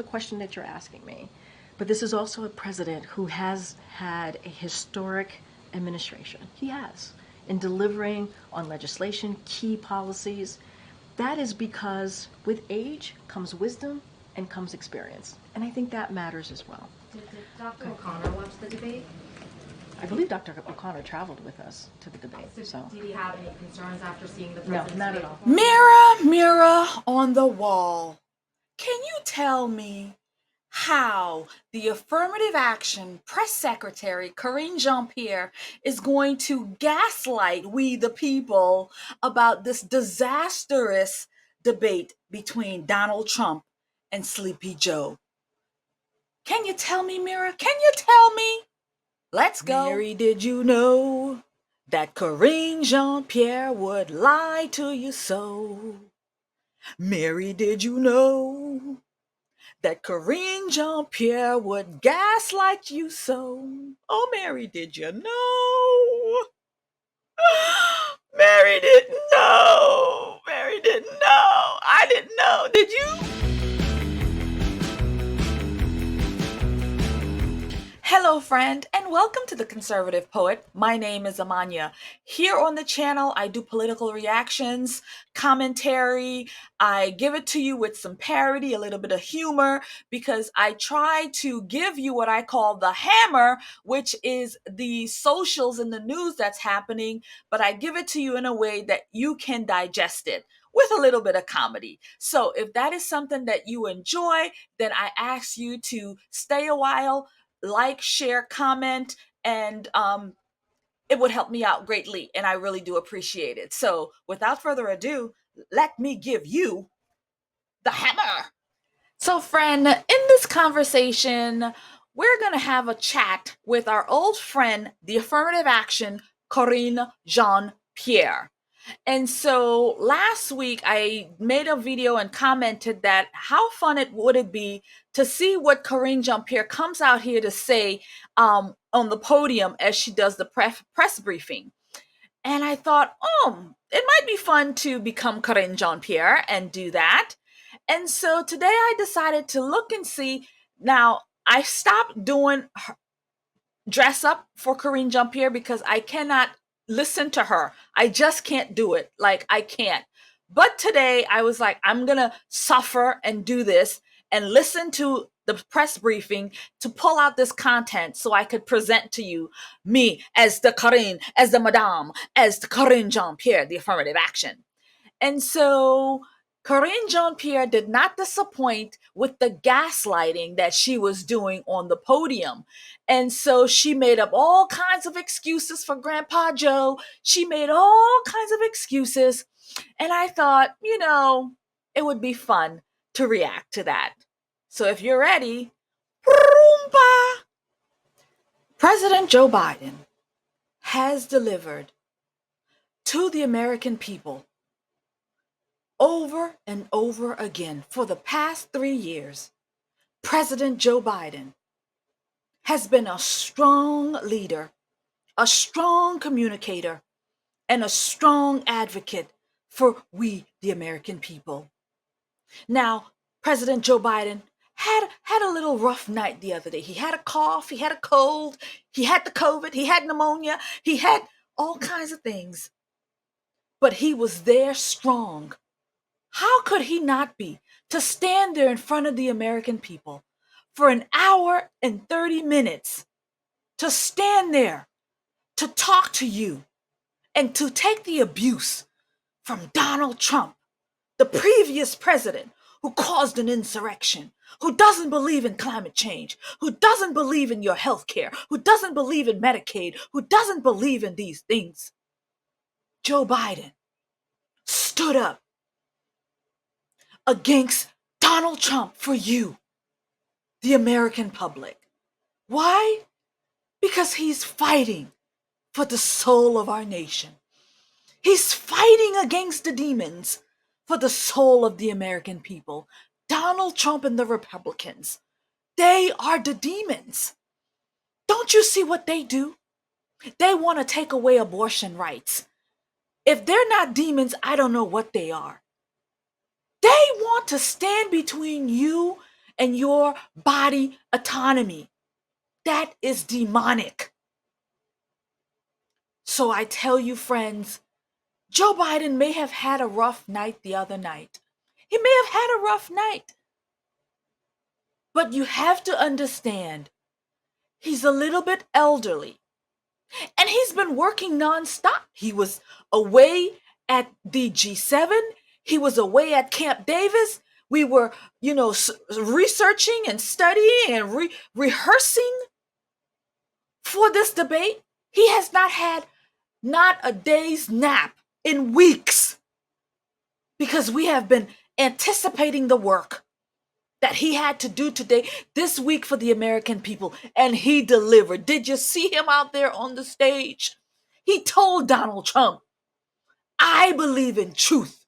the question that you're asking me. But this is also a president who has had a historic administration. He has, in delivering on legislation, key policies. That is because with age comes wisdom and comes experience. And I think that matters as well. Did Dr. O'Connor watch the debate? I believe Dr. O'Connor traveled with us to the debate. So did he have any concerns after seeing the no, president's not at all. Mirror, mirror on the wall, can you tell me how the Affirmative Action Press Secretary Karine Jean Pierre is going to gaslight we the people about this disastrous debate between Donald Trump and Sleepy Joe? Can you tell me, Mira? Can you tell me? Let's go. Mary, did you know that Karine Jean Pierre would lie to you so? Mary, did you know that Karine Jean Pierre would gaslight you so? Oh, Mary, did you know? Mary didn't know. Mary didn't know. I didn't know. Did you? Hello, friend, and welcome to The Conservative Poet. My name is Amania. Here on the channel, I do political reactions, commentary. I give it to you with some parody, a little bit of humor, because I try to give you what I call the hammer, which is the socials and the news that's happening, but I give it to you in a way that you can digest it with a little bit of comedy. So if that is something that you enjoy, then I ask you to stay a while, like, share, comment, and it would help me out greatly, and I really do appreciate it. So without further ado, let me give you the hammer. So friend, in this conversation, we're going to have a chat with our old friend, the Affirmative Action, Karine Jean Pierre. And so last week I made a video and commented that how fun would it be to see what Karine Jean Pierre comes out here to say on the podium as she does the press briefing. And I thought, it might be fun to become Karine Jean Pierre and do that. And so today I decided to look and see. Now, I stopped doing dress up for Karine Jean Pierre because I cannot listen to her. I just can't do it. Like, I can't. But today I was like, I'm going to suffer and do this and listen to the press briefing to pull out this content so I could present to you me as the Karine, as the Madame, as the Karine Jean Pierre, the Affirmative Action. And so Karine Jean Pierre did not disappoint with the gaslighting that she was doing on the podium. And so she made up all kinds of excuses for Grandpa Joe. She made all kinds of excuses. And I thought, it would be fun to react to that. So if you're ready, President Joe Biden has delivered to the American people over and over again for the past 3 years. President Joe Biden has been a strong leader, a strong communicator, and a strong advocate for we, the American people. Now, President Joe Biden had a little rough night the other day. He had a cough, he had a cold, he had the COVID, he had pneumonia, he had all kinds of things. But he was there strong. How could he not be to stand there in front of the American people for an hour and 30 minutes, to stand there, to talk to you, and to take the abuse from Donald Trump, the previous president who caused an insurrection, who doesn't believe in climate change, who doesn't believe in your health care, who doesn't believe in Medicaid, who doesn't believe in these things? Joe Biden stood up against Donald Trump for you, the American public. Why? Because he's fighting for the soul of our nation. He's fighting against the demons for the soul of the American people. Donald Trump and the Republicans, they are the demons. Don't you see what they do? They want to take away abortion rights. If they're not demons, I don't know what they are. They want to stand between you and your body autonomy. That is demonic. So I tell you, friends, Joe Biden may have had a rough night the other night. He may have had a rough night. But you have to understand, he's a little bit elderly. And he's been working nonstop. He was away at the G7. He was away at Camp Davis. We were, researching and studying and rehearsing for this debate. He has not had not a day's nap in weeks because we have been anticipating the work that he had to do today, this week for the American people, and he delivered. Did you see him out there on the stage? He told Donald Trump, I believe in truth.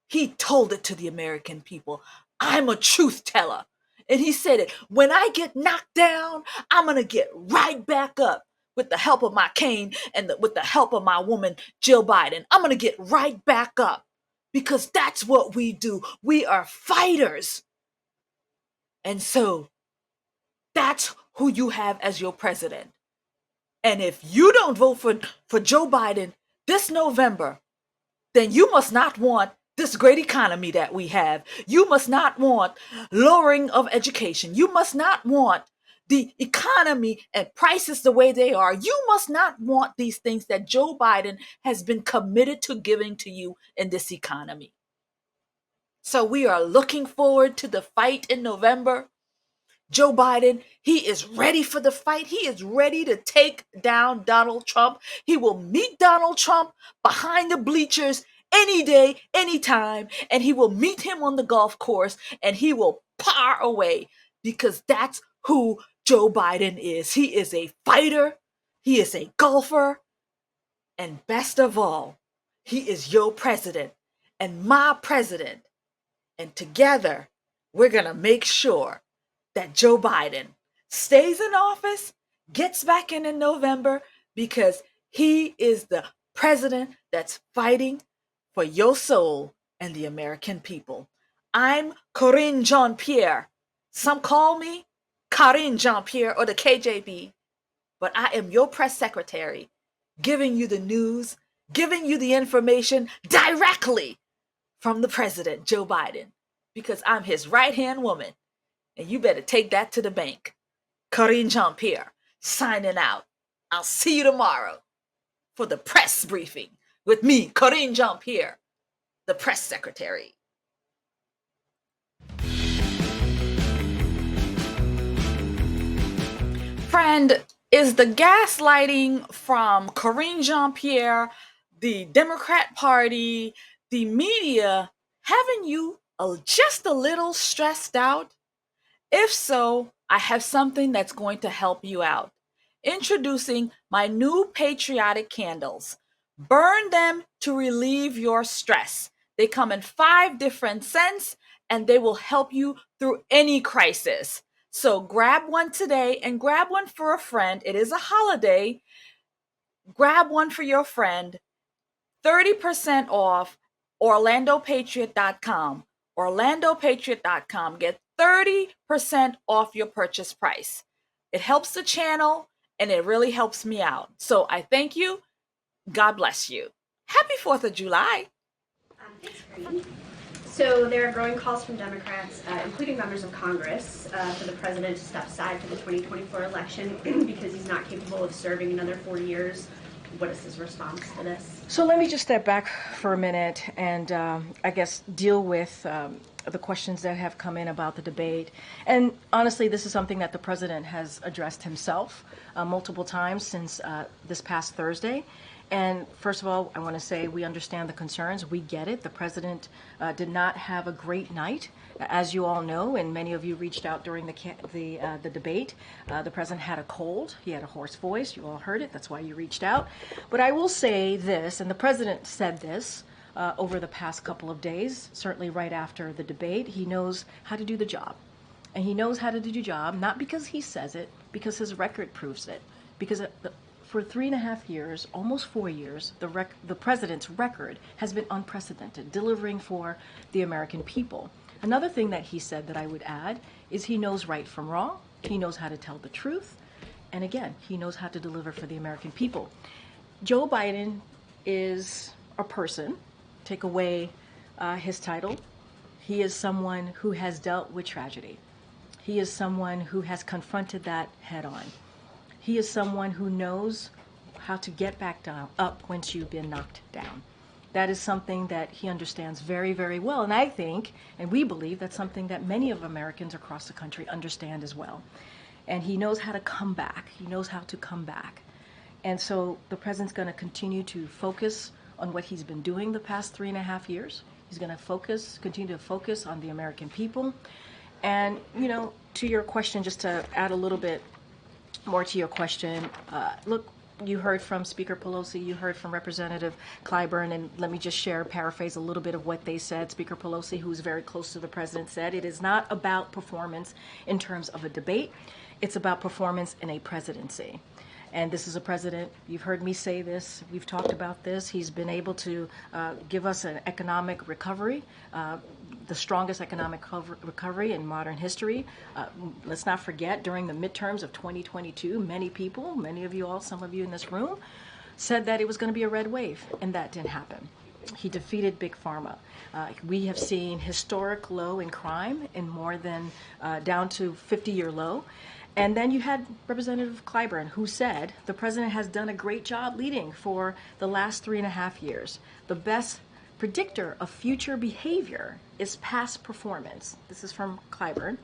He told it to the American people. I'm a truth teller. And he said it, when I get knocked down, I'm going to get right back up with the help of my cane and with the help of my woman, Jill Biden. I'm going to get right back up because that's what we do. We are fighters. And so that's who you have as your president. And if you don't vote for Joe Biden this November, then you must not want this great economy that we have. You must not want lowering of education. You must not want the economy and prices the way they are. You must not want these things that Joe Biden has been committed to giving to you in this economy. So we are looking forward to the fight in November. Joe Biden, he is ready for the fight. He is ready to take down Donald Trump. He will meet Donald Trump behind the bleachers any day, anytime, and he will meet him on the golf course and he will par away because that's who Joe Biden is. He is a fighter. He is a golfer. And best of all, he is your president and my president. And together, we're going to make sure that Joe Biden stays in office, gets back in November, because he is the president that's fighting for your soul and the American people. I'm Karine Jean Pierre. Some call me Karine Jean Pierre or the KJB, but I am your press secretary, giving you the news, giving you the information directly from the president, Joe Biden, because I'm his right-hand woman. And you better take that to the bank. Karine Jean Pierre, signing out. I'll see you tomorrow for the press briefing with me, Karine Jean Pierre, the press secretary. Friend, is the gaslighting from Karine Jean Pierre, the Democrat Party, the media having you just a little stressed out? If so, I have something that's going to help you out. Introducing my new patriotic candles. Burn them to relieve your stress. They come in 5 different scents and they will help you through any crisis. So grab one today and grab one for a friend. It is a holiday. Grab one for your friend. 30% off OrlandoPatriot.com. OrlandoPatriot.com. Get 30% off your purchase price. It helps the channel and it really helps me out. So I thank you. God bless you. Happy 4th of July. Thanks, Karine. So there are growing calls from Democrats, including members of Congress, for the president to step aside for the 2024 election because he's not capable of serving another 4 years. What is his response to this? So let me just step back for a minute and I guess deal with the questions that have come in about the debate. And honestly, this is something that the president has addressed himself multiple times since this past Thursday. And first of all, I want to say we understand the concerns. We get it. The president did not have a great night, as you all know, and many of you reached out during the debate. The president had a cold. He had a hoarse voice. You all heard it. That's why you reached out. But I will say this, and the president said this over the past couple of days, certainly right after the debate. He knows how to do the job. And he knows how to do the job, not because he says it, because his record proves it. Because for 3.5 years, almost 4 years, the president's record has been unprecedented, delivering for the American people. Another thing that he said that I would add is he knows right from wrong. He knows how to tell the truth. And again, he knows how to deliver for the American people. Joe Biden is a person. Take away his title. He is someone who has dealt with tragedy. He is someone who has confronted that head on. He is someone who knows how to get back down, up once you've been knocked down. That is something that he understands very, very well. And I think, and we believe, that's something that many of Americans across the country understand as well. And he knows how to come back. He knows how to come back. And so the president's going to continue to focus on what he's been doing the past 3.5 years. He's going to continue to focus on the American people. And, you know, to your question, just to add a little bit more to your question, look, you heard from Speaker Pelosi, you heard from Representative Clyburn, and let me just paraphrase a little bit of what they said. Speaker Pelosi, who's very close to the president, said it is not about performance in terms of a debate. It's about performance in a presidency. And this is a president, you've heard me say this, we've talked about this, he's been able to give us an economic recovery, the strongest economic recovery in modern history. Let's not forget, during the midterms of 2022, many of you all, some of you in this room, said that it was going to be a red wave, and that didn't happen. He defeated Big Pharma. We have seen historic low in crime, in more than down to 50-year low. And then you had Representative Clyburn, who said the president has done a great job leading for the last 3.5 years. The best predictor of future behavior is past performance. This is from Clyburn.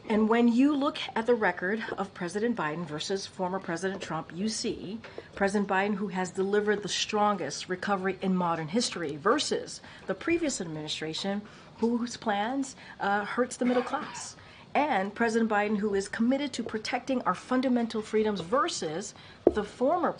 And when you look at the record of President Biden versus former President Trump, you see President Biden, who has delivered the strongest recovery in modern history, versus the previous administration, whose plans hurts the middle class. And President Biden, who is committed to protecting our fundamental freedoms, versus the former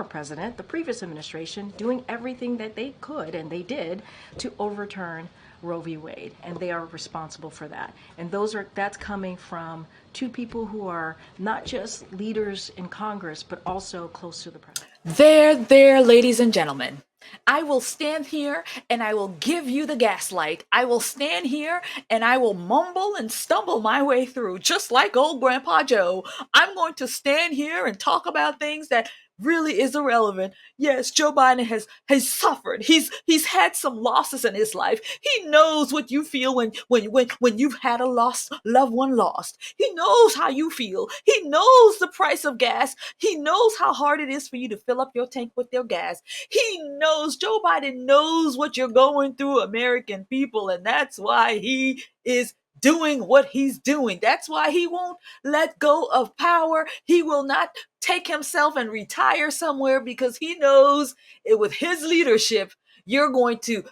president, the previous administration, doing everything that they could, and they did, to overturn Roe v. Wade. And they are responsible for that. And that's coming from two people who are not just leaders in Congress, but also close to the president. There, ladies and gentlemen. I will stand here and I will give you the gaslight. I will stand here and I will mumble and stumble my way through, just like old Grandpa Joe. I'm going to stand here and talk about things that really is irrelevant. Yes, Joe Biden has suffered. He's had some losses in his life. He knows what you feel when you've had a loved one lost. He knows how you feel. He knows the price of gas. He knows how hard it is for you to fill up your tank with your gas. Joe Biden knows what you're going through, American people, and that's why he is doing what he's doing. That's why he won't let go of power. He will not take himself and retire somewhere, because he knows with his leadership, you're going to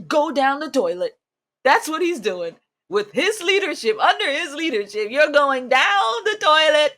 go down the toilet. That's what he's doing. With his leadership, under his leadership, you're going down the toilet.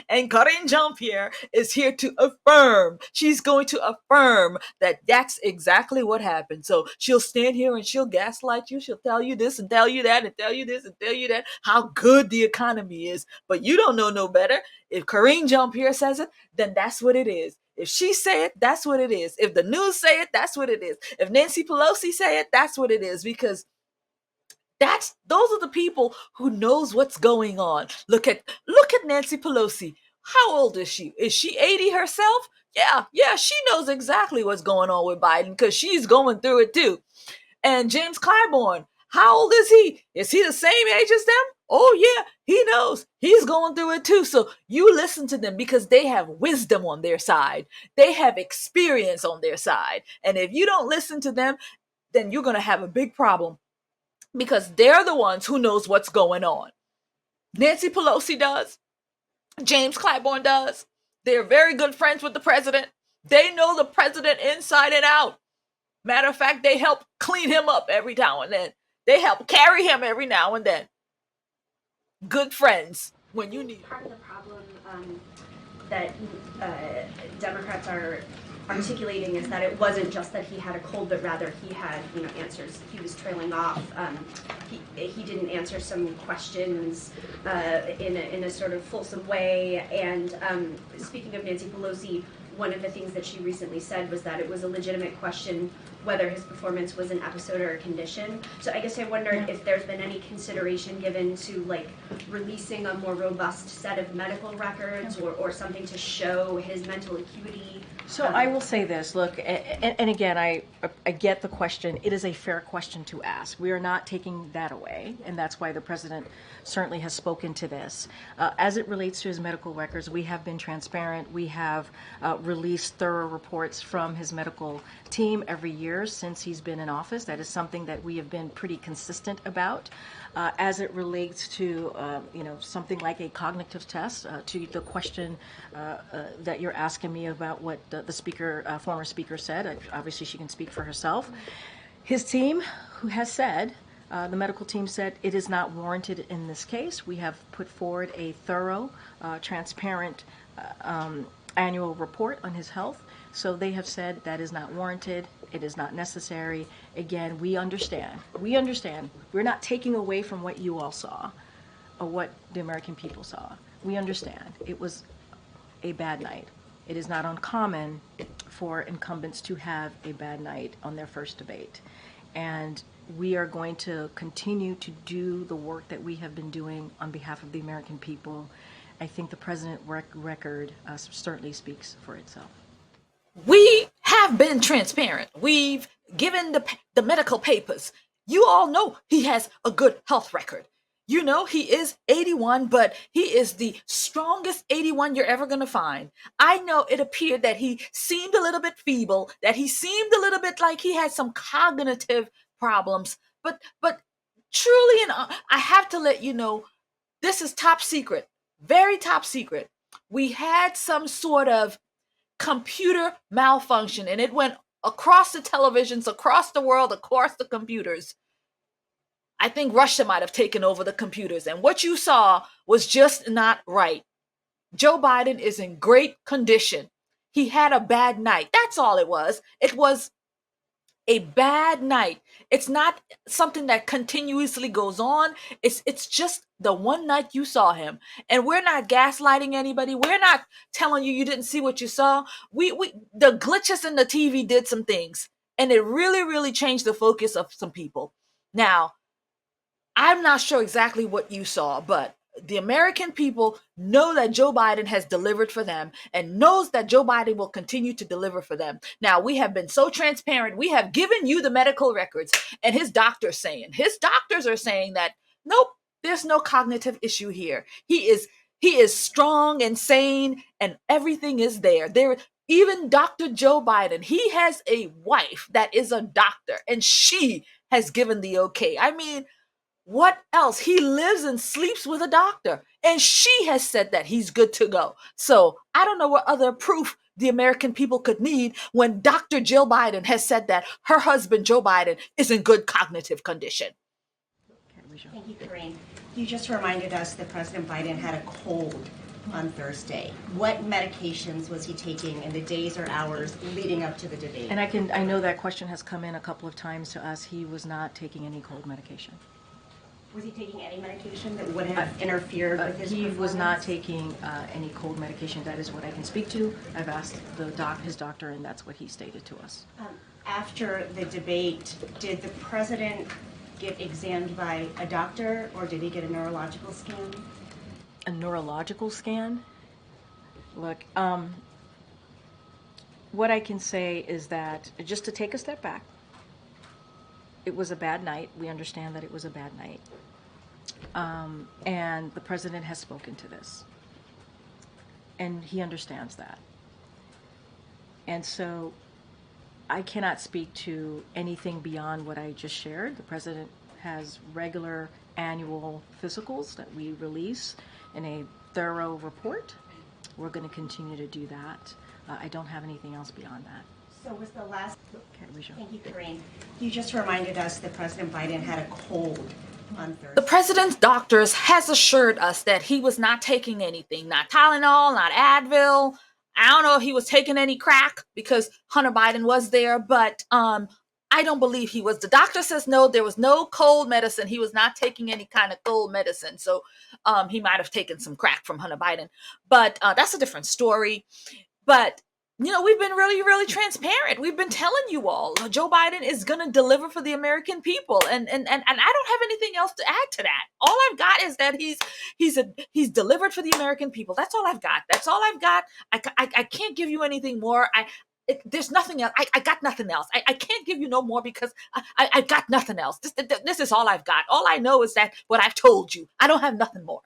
And Karine Jean Pierre is here to affirm. She's going to affirm that that's exactly what happened. So she'll stand here and she'll gaslight you. She'll tell you this and tell you that and tell you this and tell you that, how good the economy is. But you don't know no better. If Karine Jean Pierre says it, then that's what it is. If she say it, that's what it is. If the news say it, that's what it is. If Nancy Pelosi say it, that's what it is. Because those are the people who knows what's going on. Look at Nancy Pelosi. How old is she? Is she 80 herself? Yeah, she knows exactly what's going on with Biden, because she's going through it too. And James Clyburn, how old is he? Is he the same age as them? Oh yeah, he knows. He's going through it too. So you listen to them, because they have wisdom on their side. They have experience on their side. And if you don't listen to them, then you're going to have a big problem. Because they're the ones who knows what's going on. Nancy Pelosi does. James Clyburn does. They're very good friends with the president. They know the president inside and out. Matter of fact, they help clean him up every now and then. They help carry him every now and then. Good friends when you need. Part of the problem that Democrats are articulating is that it wasn't just that he had a cold, but rather he had, answers. He was trailing off. He didn't answer some questions in a sort of fulsome way. And speaking of Nancy Pelosi, one of the things that she recently said was that it was a legitimate question whether his performance was an episode or a condition. So I guess I wondered if there's been any consideration given to like releasing a more robust set of medical records or something to show his mental acuity. So I will say this, look, and again, I get the question. It is a fair question to ask. We are not taking that away, and that's why the president certainly has spoken to this. As it relates to his medical records, we have been transparent. We have released thorough reports from his medical team every year since he's been in office. That is something that we have been pretty consistent about. As it relates to, something like a cognitive test, to the question that you're asking me about what the speaker, former speaker said. Obviously, she can speak for herself. His team, who has said, the medical team said it is not warranted in this case. We have put forward a thorough, transparent annual report on his health. So they have said that is not warranted. It is not necessary. Again, we understand. We understand. We're not taking away from what you all saw or what the American people saw. We understand. It was a bad night. It is not uncommon for incumbents to have a bad night on their first debate. And we are going to continue to do the work that we have been doing on behalf of the American people. I think the president record certainly speaks for itself. We have been transparent. We've given the medical papers. You all know he has a good health record. You know, he is 81, but he is the strongest 81 you're ever going to find. I know it appeared that he seemed a little bit feeble, that he seemed a little bit like he had some cognitive problems, but truly, and I have to let you know, this is top secret, very top secret. We had some sort of computer malfunction, and it went across the televisions, across the world, across the computers. I think Russia might have taken over the computers, and what you saw was just not right. Joe Biden is in great condition. He had a bad night. That's all it was. It was a bad night. It's not something that continuously goes on. It's just the one night you saw him. And we're not gaslighting anybody. We're not telling you didn't see what you saw. The glitches in the TV did some things, and it really, really changed the focus of some people. Now, I'm not sure exactly what you saw, but the American people know that Joe Biden has delivered for them and knows that Joe Biden will continue to deliver for them. Now, we have been so transparent. We have given you the medical records, and his doctors are saying that, nope, there's no cognitive issue here. He is strong and sane, and everything is there. Even Dr. Joe Biden, he has a wife that is a doctor, and she has given the okay. I mean, what else? He lives and sleeps with a doctor, and she has said that he's good to go. So I don't know what other proof the American people could need when Dr. Jill Biden has said that her husband, Joe Biden, is in good cognitive condition. Thank you, Karine. You just reminded us that President Biden had a cold on Thursday. What medications was he taking in the days or hours leading up to the debate? And I know that question has come in a couple of times to us. He was not taking any cold medication. Was he taking any medication that would have interfered with his performance? He was not taking any cold medication. That is what I can speak to. I've asked his doctor, and that's what he stated to us. After the debate, did the president get examined by a doctor, or did he get a neurological scan? A neurological scan? Look, what I can say is that, just to take a step back, it was a bad night. We understand that it was a bad night. And the president has spoken to this. And he understands that. And so I cannot speak to anything beyond what I just shared. The president has regular annual physicals that we release in a thorough report. We're going to continue to do that. I don't have anything else beyond that. So was the last... Okay, Thank you, Karine. You just reminded us that President Biden had a cold on Thursday. The president's doctors has assured us that he was not taking anything, not Tylenol, not Advil. I don't know if he was taking any crack because Hunter Biden was there, but I don't believe he was. The doctor says no, there was no cold medicine. He was not taking any kind of cold medicine. So he might have taken some crack from Hunter Biden, but that's a different story. But we've been really, really transparent. We've been telling you all Joe Biden is going to deliver for the American people, and I don't have anything else to add to that. All I've got is that he's delivered for the American people. That's all I've got. That's all I've got. I can't give you anything more. There's nothing else. I got nothing else. I can't give you no more because I got nothing else. This is all I've got. All I know is that what I've told you. I don't have nothing more.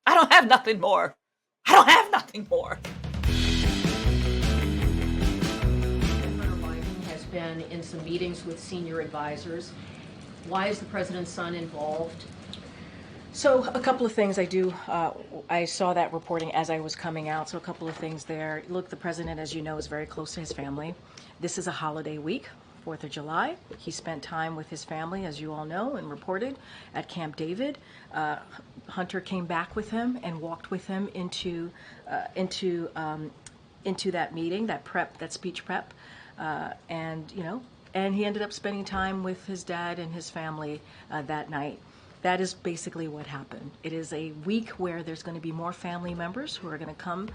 I don't have nothing more. I don't have nothing more. Been in some meetings with senior advisors. Why is the president's son involved? So a couple of things I saw that reporting as I was coming out. So a couple of things there. Look, the president, as you know, is very close to his family. This is a holiday week, 4th of July. He spent time with his family, as you all know and reported, at Camp David. Hunter came back with him and walked with him into that meeting, that speech prep. And he ended up spending time with his dad and his family that night. That is basically what happened. It is a week where there's going to be more family members who are going to come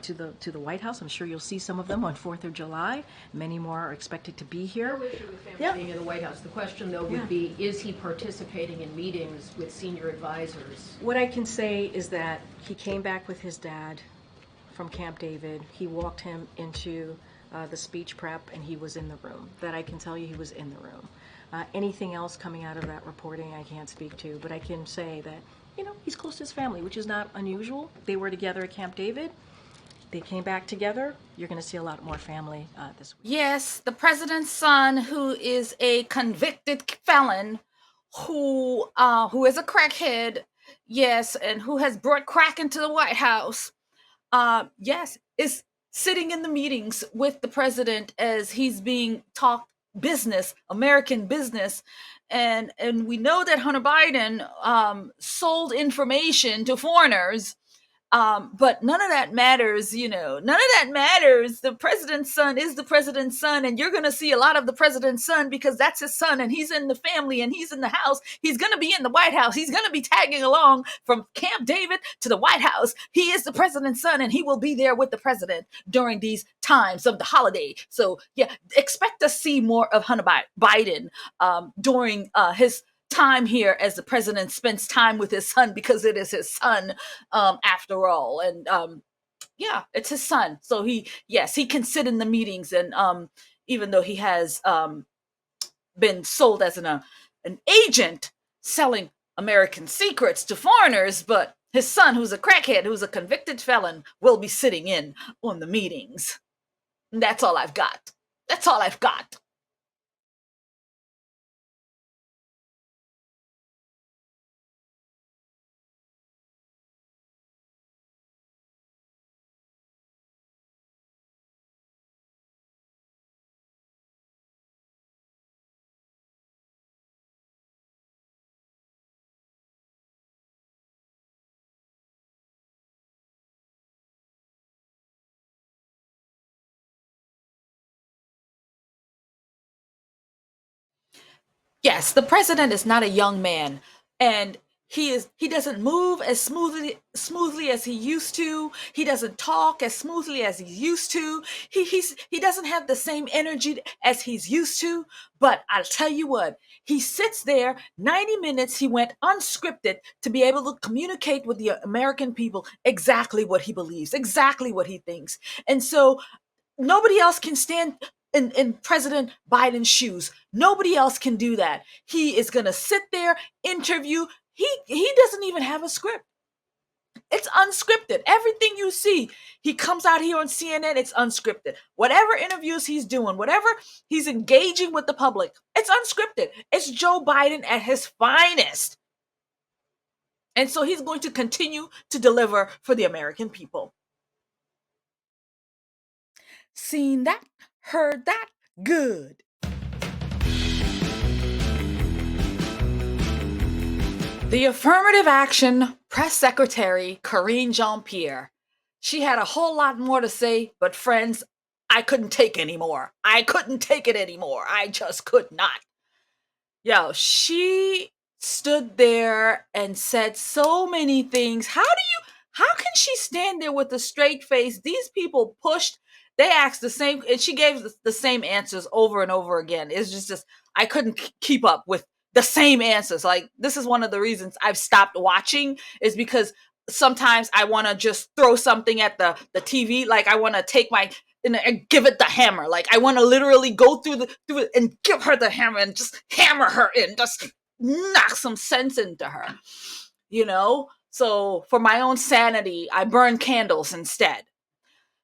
to the White House. I'm sure you'll see some of them on 4th of July. Many more are expected to be here. No issue with family being in the White House. The question, though, would be, is he participating in meetings with senior advisors? What I can say is that he came back with his dad from Camp David. He walked him into the speech prep, and he was in the room. That I can tell you, he was in the room. Anything else coming out of that reporting I can't speak to, but I can say that, he's close to his family, which is not unusual. They were together at Camp David. They came back together. You're going to see a lot more family this week. Yes, the president's son, who is a convicted felon, who is a crackhead, yes, and who has brought crack into the White House, yes, is sitting in the meetings with the president as he's being talked business, American business. And we know that Hunter Biden sold information to foreigners. But none of that matters, none of that matters. The president's son is the president's son, and you're going to see a lot of the president's son because that's his son, and he's in the family, and he's in the house. He's going to be in the White House. He's going to be tagging along from Camp David to the White House. He is the president's son, and he will be there with the president during these times of the holiday. So, yeah, expect to see more of Hunter Biden during his time here as the president spends time with his son, because it is his son after all. And yeah, it's his son. So he can sit in the meetings, and even though he has been sold as an agent selling American secrets to foreigners, but his son, who's a crackhead, who's a convicted felon, will be sitting in on the meetings. And that's all I've got. That's all I've got. Yes, the president is not a young man, and he doesn't move as smoothly as he used to. He doesn't talk as smoothly as he's used to. He doesn't have the same energy as he's used to. But I'll tell you what, he sits there 90 minutes. He went unscripted to be able to communicate with the American people exactly what he believes, exactly what he thinks. And so nobody else can stand in President Biden's shoes. Nobody else can do that. He is going to sit there, interview. He doesn't even have a script. It's unscripted. Everything you see, he comes out here on CNN, it's unscripted. Whatever interviews he's doing, whatever he's engaging with the public, it's unscripted. It's Joe Biden at his finest. And so he's going to continue to deliver for the American people. Seen that, heard that, good. The Affirmative Action Press Secretary Karine Jean Pierre. She had a whole lot more to say, but friends, I couldn't take anymore. I couldn't take it anymore. I just could not. Yo, she stood there and said so many things. How can she stand there with a straight face? These people pushed They asked the same, and she gave the same answers over and over again. It's just I couldn't keep up with the same answers. Like, this is one of the reasons I've stopped watching, is because sometimes I want to just throw something at the TV. Like, I want to take my and give it the hammer. Like, I want to literally go through it and give her the hammer and just hammer her in, just knock some sense into her, you know? So for my own sanity, I burn candles instead.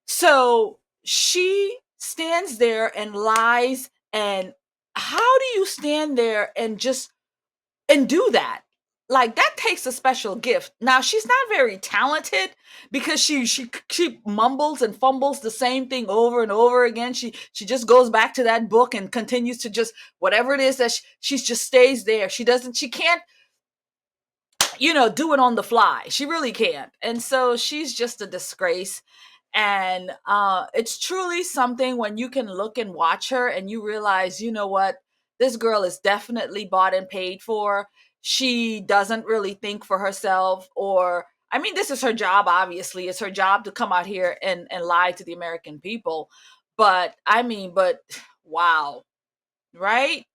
So she stands there and lies. And how do you stand there and just and do that? Like, that takes a special gift. Now, she's not very talented, because she mumbles and fumbles the same thing over and over again. She just goes back to that book and continues to just whatever it is that she just stays there. She can't, do it on the fly. She really can't. And so she's just a disgrace. And it's truly something when you can look and watch her and you realize, you know what, this girl is definitely bought and paid for. She doesn't really think for herself, or, I mean, this is her job, obviously. It's her job to come out here and lie to the American people. But wow, right?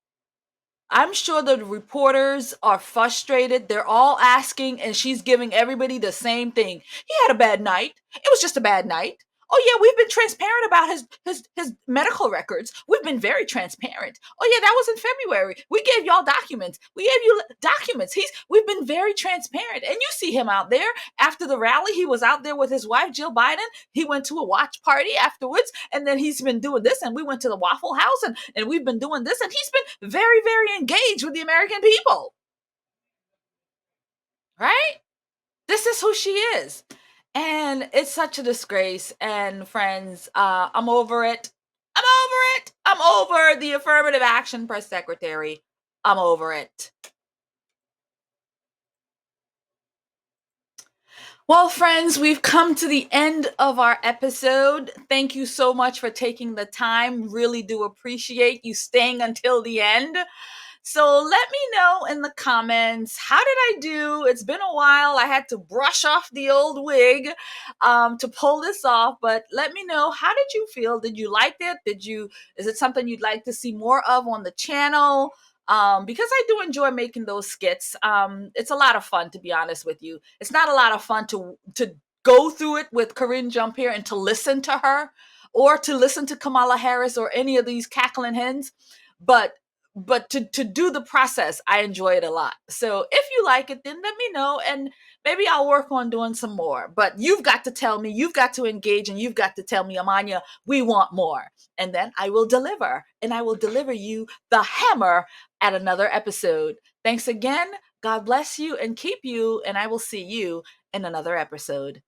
I'm sure the reporters are frustrated. They're all asking, and she's giving everybody the same thing. He had a bad night. It was just a bad night. Oh yeah, we've been transparent about his medical records. We've been very transparent. Oh yeah, that was in February. We gave y'all documents. We gave you documents. We've been very transparent. And you see him out there after the rally. He was out there with his wife, Jill Biden. He went to a watch party afterwards, and then he's been doing this, and we went to the Waffle House, and we've been doing this, and he's been very, very engaged with the American people. Right? This is who she is. And it's such a disgrace. And friends, I'm over it. I'm over it. I'm over the affirmative action press secretary. I'm over it. Well, friends, we've come to the end of our episode. Thank you so much for taking the time. Really do appreciate you staying until the end. So let me know in the comments, how did I do? It's been a while. I had to brush off the old wig to pull this off, but let me know, how did you feel? Did you like it? Is it something you'd like to see more of on the channel? Because I do enjoy making those skits. It's a lot of fun, to be honest with you. It's not a lot of fun to go through it with Karine Jean Pierre and to listen to her, or to listen to Kamala Harris or any of these cackling hens, but to do the process, I enjoy it a lot. So if you like it, then let me know, and maybe I'll work on doing some more. But you've got to tell me, you've got to engage, and you've got to tell me, Amania, we want more. And then I will deliver, and I will deliver you the hammer at another episode. Thanks again. God bless you and keep you, and I will see you in another episode.